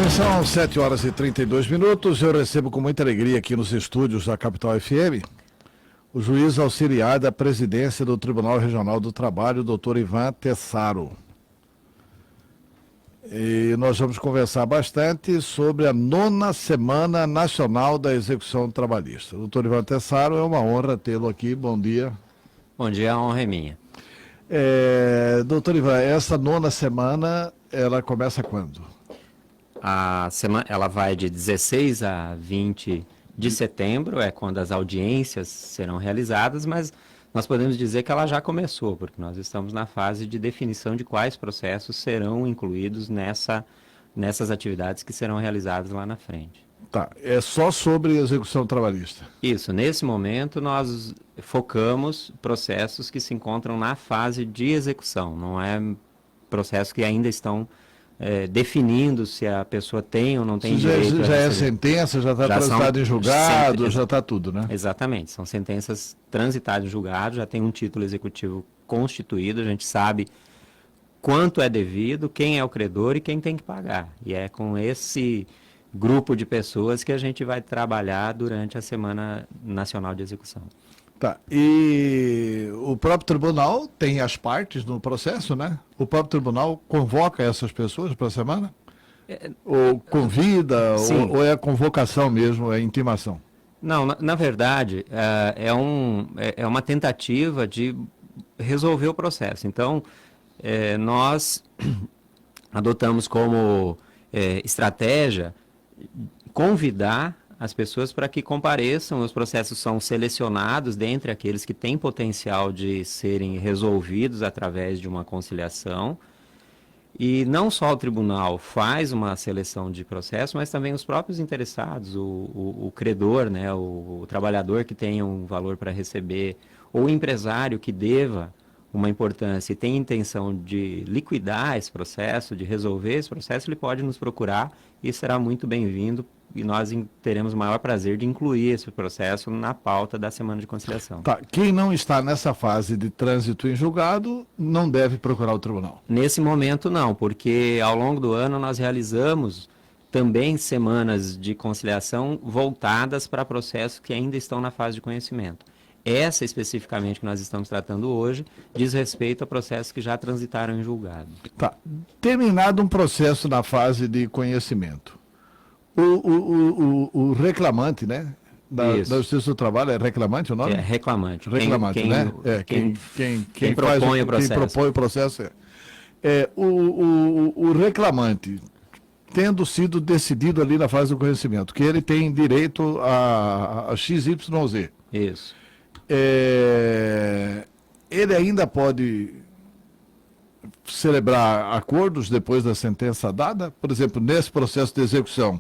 São 7 horas e 32 minutos. Eu recebo com muita alegria aqui nos estúdios da Capital FM o juiz auxiliar da presidência do Tribunal Regional do Trabalho, doutor Ivan Tessaro. E nós vamos conversar bastante sobre a 9ª Semana Nacional da Execução Trabalhista. Doutor Ivan Tessaro, é uma honra tê-lo aqui. Bom dia. Bom dia, a honra é minha. Doutor Ivan, essa 9ª semana, ela começa quando? A semana, ela vai de 16 a 20 de setembro, é quando as audiências serão realizadas, mas nós podemos dizer que ela já começou, porque nós estamos na fase de definição de quais processos serão incluídos nessas atividades que serão realizadas lá na frente. Tá, é só sobre execução trabalhista. Isso, nesse momento nós focamos processos que se encontram na fase de execução, não é processos que ainda estão definindo se a pessoa tem ou não tem direito. Já é sentença, já está transitado em julgado, já está tudo, né? Exatamente, são sentenças transitadas em julgado, já tem um título executivo constituído, a gente sabe quanto é devido, quem é o credor e quem tem que pagar. E é com esse grupo de pessoas que a gente vai trabalhar durante a Semana Nacional de Execução. Tá, e o próprio tribunal tem as partes no processo, né? O próprio tribunal convoca essas pessoas para a semana? Ou convida, ou é a convocação mesmo, é a intimação? Não, na verdade, é uma tentativa de resolver o processo. Então, nós adotamos como estratégia convidar as pessoas para que compareçam. Os processos são selecionados dentre aqueles que têm potencial de serem resolvidos através de uma conciliação. E não só o tribunal faz uma seleção de processo, mas também os próprios interessados, o credor, né, o trabalhador que tenha um valor para receber, ou o empresário que deva uma importância e tem intenção de liquidar esse processo, de resolver esse processo, ele pode nos procurar e será muito bem-vindo. E nós teremos o maior prazer de incluir esse processo na pauta da Semana de Conciliação. Tá. Quem não está nessa fase de trânsito em julgado não deve procurar o tribunal? Nesse momento não, porque ao longo do ano nós realizamos também semanas de conciliação voltadas para processos que ainda estão na fase de conhecimento. Essa especificamente que nós estamos tratando hoje diz respeito a processos que já transitaram em julgado. Tá. Terminado um processo na fase de conhecimento, o reclamante, né? Da Justiça do Trabalho, é reclamante o nome? É reclamante. Reclamante, né? Quem propõe o processo. Quem propõe o processo o reclamante, tendo sido decidido ali na fase do conhecimento, que ele tem direito a XYZ. Isso. Ele ainda pode celebrar acordos depois da sentença dada? Por exemplo, nesse processo de execução,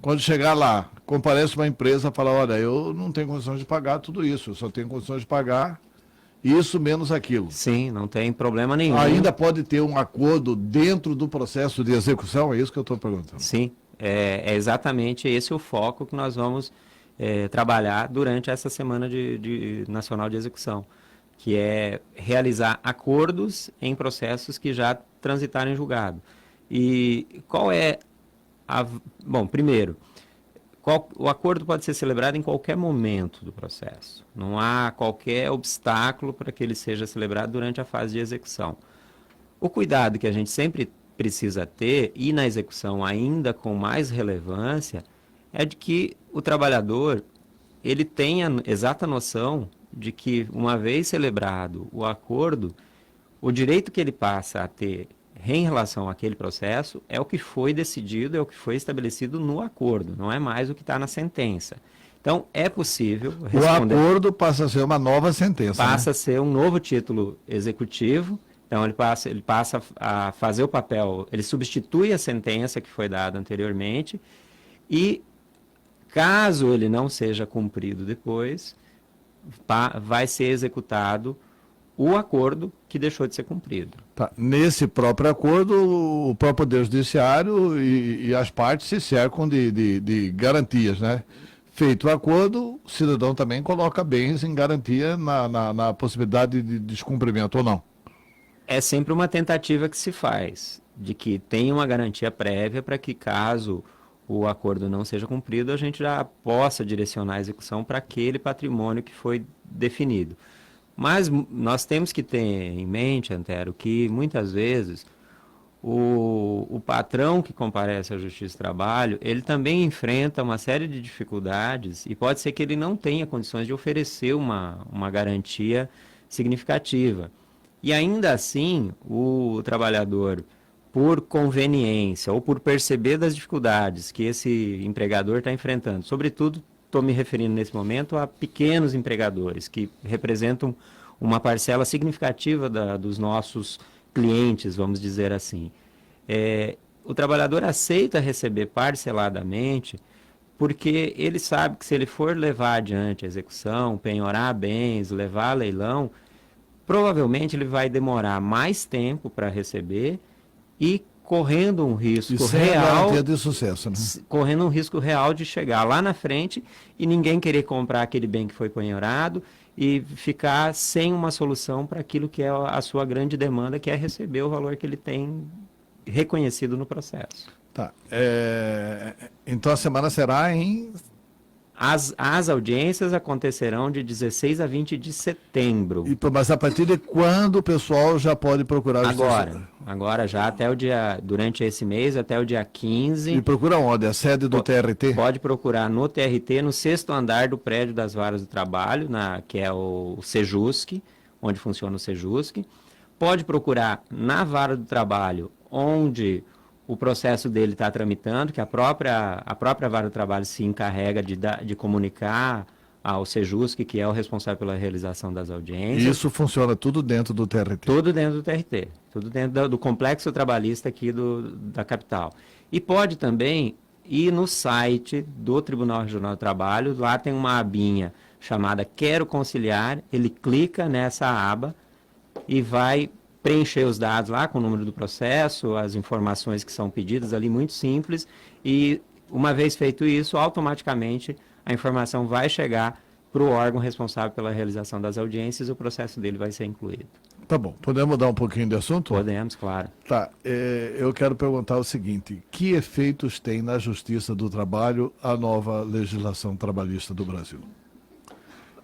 quando chegar lá, comparece uma empresa e fala, olha, eu não tenho condições de pagar tudo isso, eu só tenho condições de pagar isso menos aquilo. Sim, não tem problema nenhum. Ainda pode ter um acordo dentro do processo de execução? É isso que eu estou perguntando. Sim, é exatamente esse o foco que nós vamos trabalhar durante essa Semana Nacional de Execução, que é realizar acordos em processos que já transitaram em julgado. E qual é Bom, primeiro, o acordo pode ser celebrado em qualquer momento do processo. Não há qualquer obstáculo para que ele seja celebrado durante a fase de execução. O cuidado que a gente sempre precisa ter, e na execução ainda com mais relevância, é de que o trabalhador ele tenha exata noção de que, uma vez celebrado o acordo, o direito que ele passa a ter em relação àquele processo é o que foi decidido, é o que foi estabelecido no acordo, não é mais o que está na sentença. Então, é possível responder. O acordo passa a ser uma nova sentença. Passa a ser um novo título executivo, então ele passa a fazer o papel, ele substitui a sentença que foi dada anteriormente e, caso ele não seja cumprido depois, vai ser executado o acordo que deixou de ser cumprido. Tá. Nesse próprio acordo, o próprio Poder Judiciário e as partes se cercam de garantias, né? Feito o acordo, o cidadão também coloca bens em garantia na possibilidade de descumprimento ou não. É sempre uma tentativa que se faz. de que tem uma garantia prévia para que, caso o acordo não seja cumprido, a gente já possa direcionar a execução para aquele patrimônio que foi definido. Mas nós temos que ter em mente, Antero, que muitas vezes o patrão que comparece à Justiça do Trabalho, ele também enfrenta uma série de dificuldades e pode ser que ele não tenha condições de oferecer uma garantia significativa. E ainda assim, o trabalhador, por conveniência ou por perceber das dificuldades que esse empregador está enfrentando, sobretudo estou me referindo nesse momento a pequenos empregadores, que representam uma parcela significativa dos nossos clientes, vamos dizer assim. O trabalhador aceita receber parceladamente porque ele sabe que se ele for levar adiante a execução, penhorar bens, levar a leilão, provavelmente ele vai demorar mais tempo para receber e correndo um risco real de sucesso, né? Correndo um risco real de chegar lá na frente e ninguém querer comprar aquele bem que foi penhorado e ficar sem uma solução para aquilo que é a sua grande demanda, que é receber o valor que ele tem reconhecido no processo. Tá. Então a semana será em... As audiências acontecerão de 16 a 20 de setembro. Mas a partir de quando o pessoal já pode procurar a justiça? Agora já até o dia, durante esse mês, até o dia 15. E procura onde? A sede do TRT? Pode procurar no TRT, no 6º andar do prédio das Varas do Trabalho, que é o Sejusc, onde funciona o Sejusc. Pode procurar na Vara do Trabalho, onde o processo dele está tramitando, que a própria Vara do Trabalho se encarrega de comunicar ao Sejusc, que é o responsável pela realização das audiências. E isso funciona tudo dentro do TRT? Tudo dentro do TRT, tudo dentro do complexo trabalhista aqui da capital. E pode também ir no site do Tribunal Regional do Trabalho, lá tem uma abinha chamada Quero Conciliar, ele clica nessa aba e vai preencher os dados lá com o número do processo, as informações que são pedidas ali, muito simples, e uma vez feito isso, automaticamente a informação vai chegar para o órgão responsável pela realização das audiências e o processo dele vai ser incluído. Tá bom. Podemos mudar um pouquinho de assunto? Podemos, claro. Tá. Eu quero perguntar o seguinte, que efeitos tem na Justiça do Trabalho a nova legislação trabalhista do Brasil?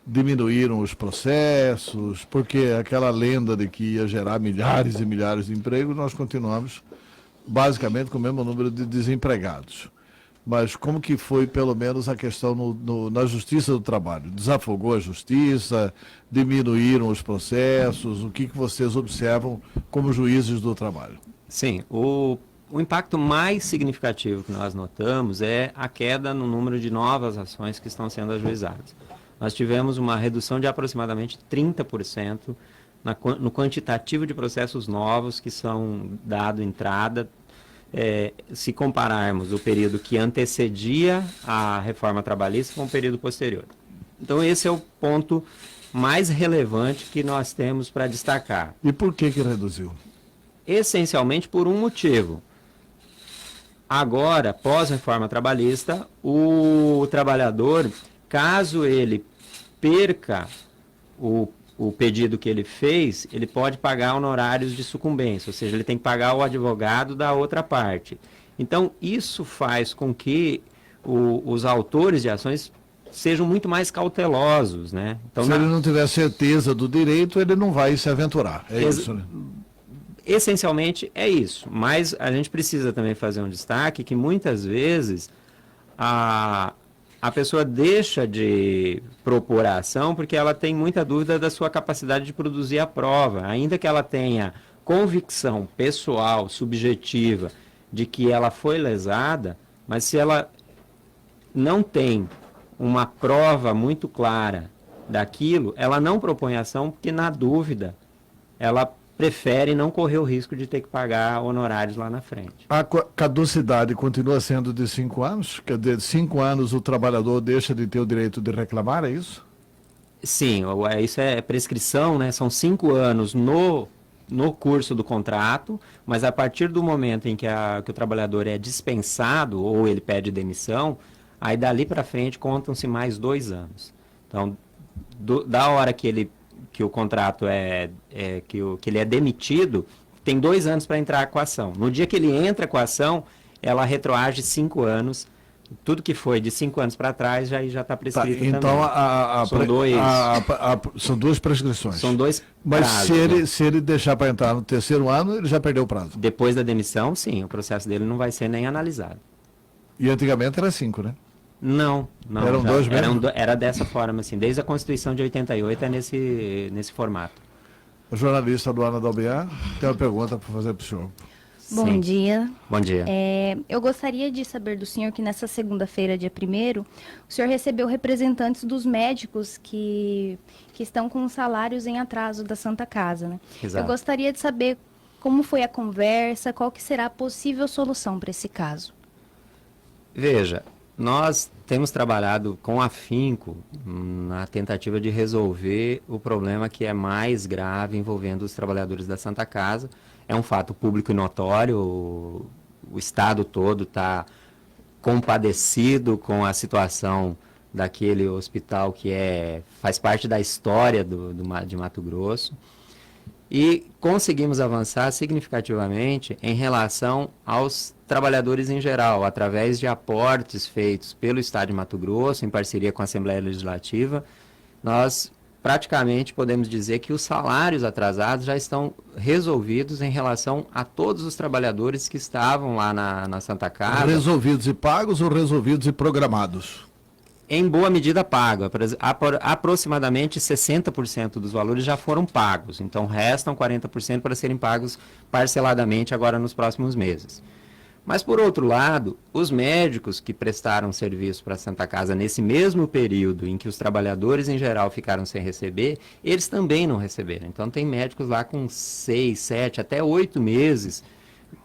Diminuíram os processos, porque aquela lenda de que ia gerar milhares e milhares de empregos, nós continuamos basicamente com o mesmo número de desempregados. Mas como que foi, pelo menos, a questão na Justiça do Trabalho? Desafogou a Justiça? Diminuíram os processos? O que vocês observam como juízes do trabalho? Sim, o impacto mais significativo que nós notamos é a queda no número de novas ações que estão sendo ajuizadas. Nós tivemos uma redução de aproximadamente 30% no quantitativo de processos novos que são dado entrada, se compararmos o período que antecedia a reforma trabalhista com o período posterior. Então esse é o ponto mais relevante que nós temos para destacar. E por que reduziu? Essencialmente por um motivo. Agora, pós-reforma trabalhista, o trabalhador, caso ele perca o pedido que ele fez, ele pode pagar honorários de sucumbência, ou seja, ele tem que pagar o advogado da outra parte. Então, isso faz com que os autores de ações sejam muito mais cautelosos, né? Então, se ele não tiver certeza do direito, ele não vai se aventurar, isso, né? Essencialmente é isso, mas a gente precisa também fazer um destaque que muitas vezes a pessoa deixa de propor a ação porque ela tem muita dúvida da sua capacidade de produzir a prova. Ainda que ela tenha convicção pessoal, subjetiva, de que ela foi lesada, mas se ela não tem uma prova muito clara daquilo, ela não propõe ação porque, na dúvida, ela prefere não correr o risco de ter que pagar honorários lá na frente. A caducidade continua sendo de 5 anos? Quer dizer, 5 anos o trabalhador deixa de ter o direito de reclamar, é isso? Sim, isso é prescrição, né? São 5 anos no curso do contrato, mas a partir do momento em que o trabalhador é dispensado ou ele pede demissão, aí dali para frente contam-se mais 2 anos. Então, da hora que o contrato que ele é demitido, tem 2 anos para entrar com a ação. No dia que ele entra com a ação, ela retroage 5 anos. Tudo que foi de 5 anos para trás já está prescrito então também. São duas prescrições. São 2 Mas prazos, se ele deixar para entrar no 3º ano, ele já perdeu o prazo. Depois da demissão, sim, o processo dele não vai ser nem analisado. E antigamente era 5, né? Não. Eram 2 mesmo? Era dessa forma, assim. Desde a Constituição de 88 é nesse formato. O jornalista Luana Dalbian tem uma pergunta para fazer para o senhor. Bom dia. Bom dia. Eu gostaria de saber do senhor que nessa segunda-feira, dia 1º, o senhor recebeu representantes dos médicos que estão com salários em atraso da Santa Casa, né? Exato. Eu gostaria de saber como foi a conversa, qual que será a possível solução para esse caso. Veja, nós temos trabalhado com afinco na tentativa de resolver o problema que é mais grave envolvendo os trabalhadores da Santa Casa. É um fato público e notório, o Estado todo está compadecido com a situação daquele hospital que faz parte da história de Mato Grosso. E conseguimos avançar significativamente em relação aos trabalhadores em geral, através de aportes feitos pelo Estado de Mato Grosso, em parceria com a Assembleia Legislativa. Nós praticamente podemos dizer que os salários atrasados já estão resolvidos em relação a todos os trabalhadores que estavam lá na Santa Casa. Resolvidos e pagos ou resolvidos e programados? Em boa medida pago. Aproximadamente 60% dos valores já foram pagos. Então, restam 40% para serem pagos parceladamente agora nos próximos meses. Mas, por outro lado, os médicos que prestaram serviço para a Santa Casa nesse mesmo período em que os trabalhadores em geral ficaram sem receber, eles também não receberam. Então, tem médicos lá com 6, 7, até 8 meses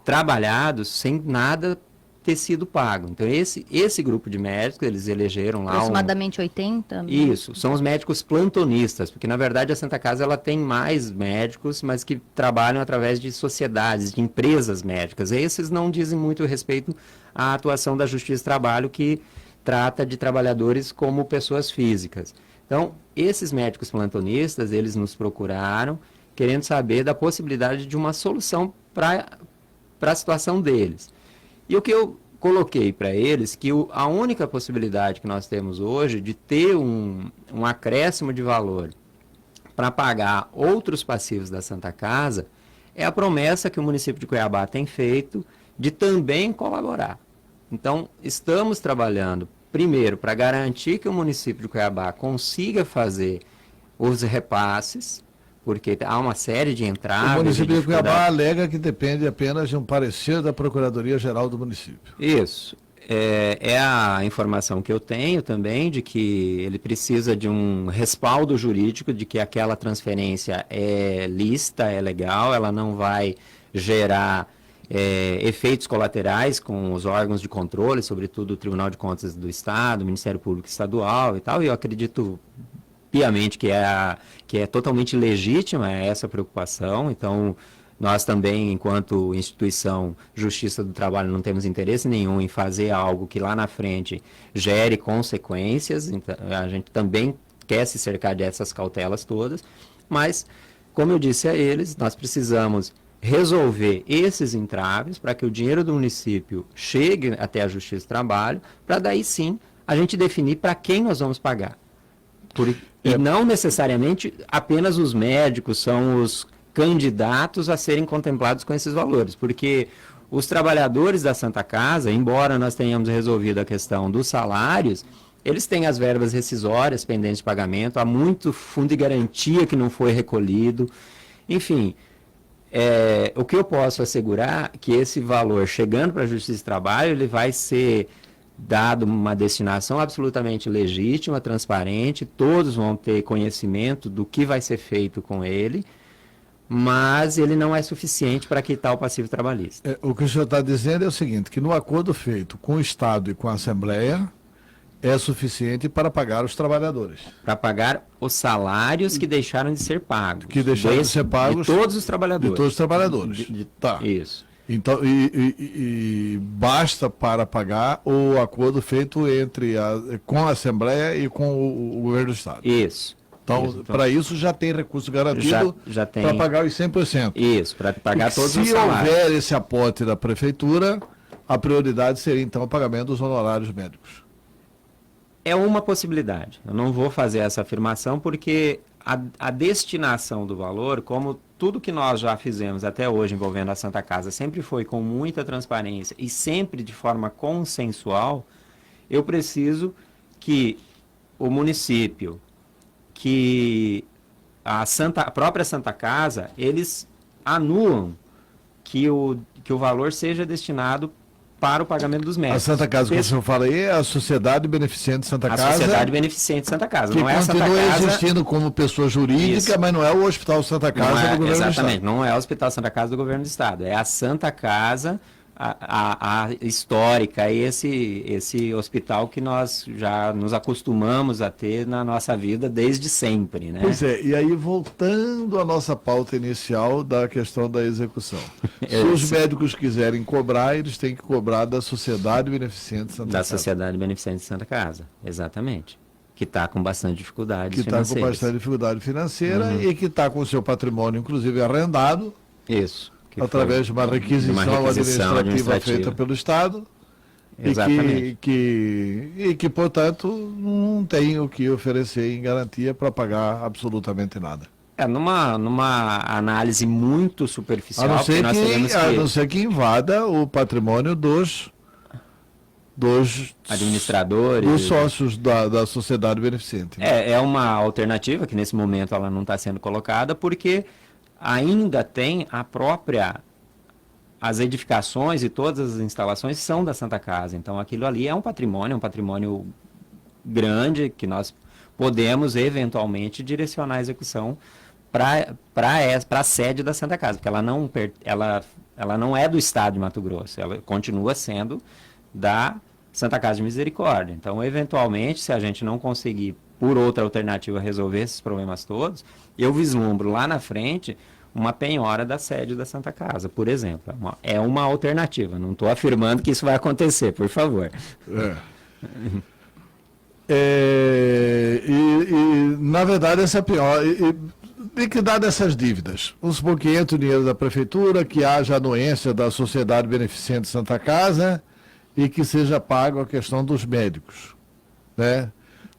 trabalhados sem nada ter sido pago. Então, esse grupo de médicos, eles elegeram lá aproximadamente 80? Isso, são os médicos plantonistas, porque na verdade a Santa Casa ela tem mais médicos, mas que trabalham através de sociedades, de empresas médicas. Esses não dizem muito respeito à atuação da Justiça do Trabalho, que trata de trabalhadores como pessoas físicas. Então, esses médicos plantonistas, eles nos procuraram, querendo saber da possibilidade de uma solução para a situação deles. E o que eu coloquei para eles, que a única possibilidade que nós temos hoje de ter um acréscimo de valor para pagar outros passivos da Santa Casa é a promessa que o município de Cuiabá tem feito de também colaborar. Então, estamos trabalhando, primeiro, para garantir que o município de Cuiabá consiga fazer os repasses, porque há uma série de entraves. O município de Cuiabá alega que depende apenas de um parecer da Procuradoria-Geral do município. Isso. É a informação que eu tenho também, de que ele precisa de um respaldo jurídico, de que aquela transferência é lícita, é legal, ela não vai gerar efeitos colaterais com os órgãos de controle, sobretudo o Tribunal de Contas do Estado, o Ministério Público Estadual e tal, e eu acredito piamente que é totalmente legítima essa preocupação. Então, nós também, enquanto instituição Justiça do Trabalho, não temos interesse nenhum em fazer algo que lá na frente gere consequências. Então, a gente também quer se cercar dessas cautelas todas, mas, como eu disse a eles, nós precisamos resolver esses entraves para que o dinheiro do município chegue até a Justiça do Trabalho, para daí sim a gente definir para quem nós vamos pagar. E não necessariamente apenas os médicos são os candidatos a serem contemplados com esses valores, porque os trabalhadores da Santa Casa, embora nós tenhamos resolvido a questão dos salários, eles têm as verbas rescisórias pendentes de pagamento, há muito fundo de garantia que não foi recolhido. Enfim, o que eu posso assegurar é que esse valor, chegando para a Justiça do Trabalho, ele vai ser dado uma destinação absolutamente legítima, transparente, todos vão ter conhecimento do que vai ser feito com ele, mas ele não é suficiente para quitar o passivo trabalhista. O que o senhor está dizendo é o seguinte, que no acordo feito com o Estado e com a Assembleia, é suficiente para pagar os trabalhadores. Para pagar os salários que deixaram de ser pagos. Que deixaram de ser pagos. De todos os trabalhadores. De todos os trabalhadores. Tá. Isso. Então, e basta para pagar o acordo feito com a Assembleia e com o Governo do Estado. Isso. Então, para isso já tem recurso garantido para pagar os 100%. Isso, para pagar todos os salários. Se houver esse aporte da prefeitura, a prioridade seria então o pagamento dos honorários médicos. É uma possibilidade. Eu não vou fazer essa afirmação porque a destinação do valor, como tudo que nós já fizemos até hoje envolvendo a Santa Casa, sempre foi com muita transparência e sempre de forma consensual, eu preciso que o município, que a própria Santa Casa, eles anulam que o valor seja destinado para o pagamento dos médicos. A Santa Casa, que o senhor fala aí, é a Sociedade Beneficente Santa Casa. A Sociedade Beneficente Santa Casa. Que não é a Santa continua Casa existindo como pessoa jurídica, isso. Mas não é o Hospital Santa Casa do Governo do Estado. Exatamente, não é o Hospital Santa Casa do Governo do Estado. É a Santa Casa, a histórica, esse hospital que nós já nos acostumamos a ter na nossa vida desde sempre, né? Pois é, e aí voltando à nossa pauta inicial da questão da execução. Se os médicos quiserem cobrar, eles têm que cobrar da Sociedade Beneficente Santa Casa. Da Sociedade Beneficente Santa Casa, exatamente. Que está com bastante dificuldade financeira. Que está com bastante dificuldade financeira e que está com o seu patrimônio, inclusive, arrendado. Isso. Através de uma requisição administrativa feita pelo Estado. Exatamente. E que, portanto, não tem o que oferecer em garantia para pagar absolutamente nada. Numa análise muito superficial, a não ser que invada o patrimônio dos administradores, dos sócios da sociedade beneficente. Né? É uma alternativa que nesse momento ela não está sendo colocada, porque ainda tem as edificações e todas as instalações são da Santa Casa. Então aquilo ali é um patrimônio grande que nós podemos eventualmente direcionar a execução para a sede da Santa Casa, porque ela não é do Estado de Mato Grosso, ela continua sendo da Santa Casa de Misericórdia. Então, eventualmente, se a gente não conseguir, por outra alternativa, resolver esses problemas todos, eu vislumbro lá na frente uma penhora da sede da Santa Casa, por exemplo. É uma alternativa, não estou afirmando que isso vai acontecer, por favor. Na verdade, essa é a pior. Liquidar dessas dívidas. Vamos supor que entre o dinheiro da prefeitura, que haja anuência da Sociedade Beneficente Santa Casa e que seja pago a questão dos médicos, né?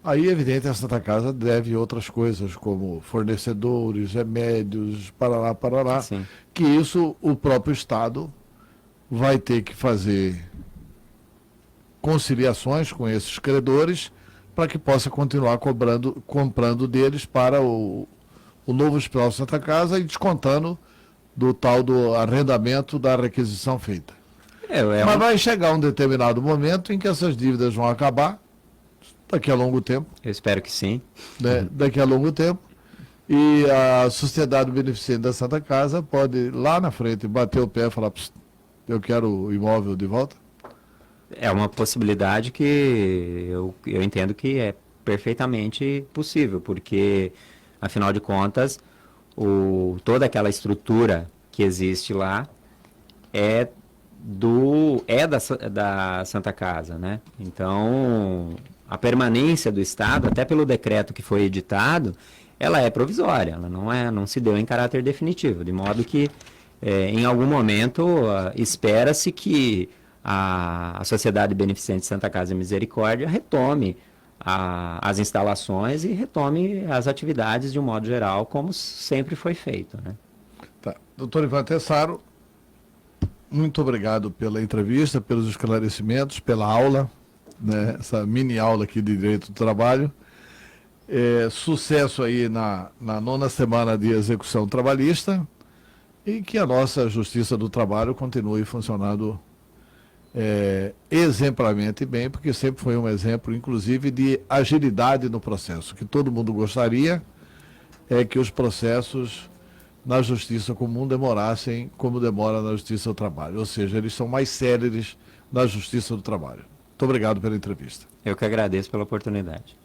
Aí, é evidente, a Santa Casa deve outras coisas, como fornecedores, remédios, parará, Sim. Que isso o próprio Estado vai ter que fazer conciliações com esses credores para que possa continuar comprando deles para o novo Hospital Santa Casa e descontando do tal do arrendamento da requisição feita. Mas vai chegar um determinado momento em que essas dívidas vão acabar, daqui a longo tempo. Eu espero que sim. Né? Daqui a longo tempo. E a Sociedade Beneficente da Santa Casa pode, lá na frente, bater o pé e falar, eu quero o imóvel de volta. É uma possibilidade que eu entendo que é perfeitamente possível, porque, afinal de contas, toda aquela estrutura que existe lá é da Santa Casa, né? Então, a permanência do Estado, até pelo decreto que foi editado, ela é provisória, ela não se deu em caráter definitivo, de modo que, em algum momento, espera-se que a Sociedade Beneficente Santa Casa de Misericórdia retome as instalações e retome as atividades de um modo geral, como sempre foi feito, né? Tá. Doutor Ivan Tessaro, muito obrigado pela entrevista, pelos esclarecimentos, pela aula, né? Essa mini aula aqui de Direito do Trabalho. Sucesso aí na 9ª semana de execução trabalhista e que a nossa Justiça do Trabalho continue funcionando exemplarmente bem, porque sempre foi um exemplo, inclusive, de agilidade no processo. O que todo mundo gostaria é que os processos na Justiça Comum demorassem como demora na Justiça do Trabalho, ou seja, eles são mais céleres na Justiça do Trabalho. Muito obrigado pela entrevista. Eu que agradeço pela oportunidade.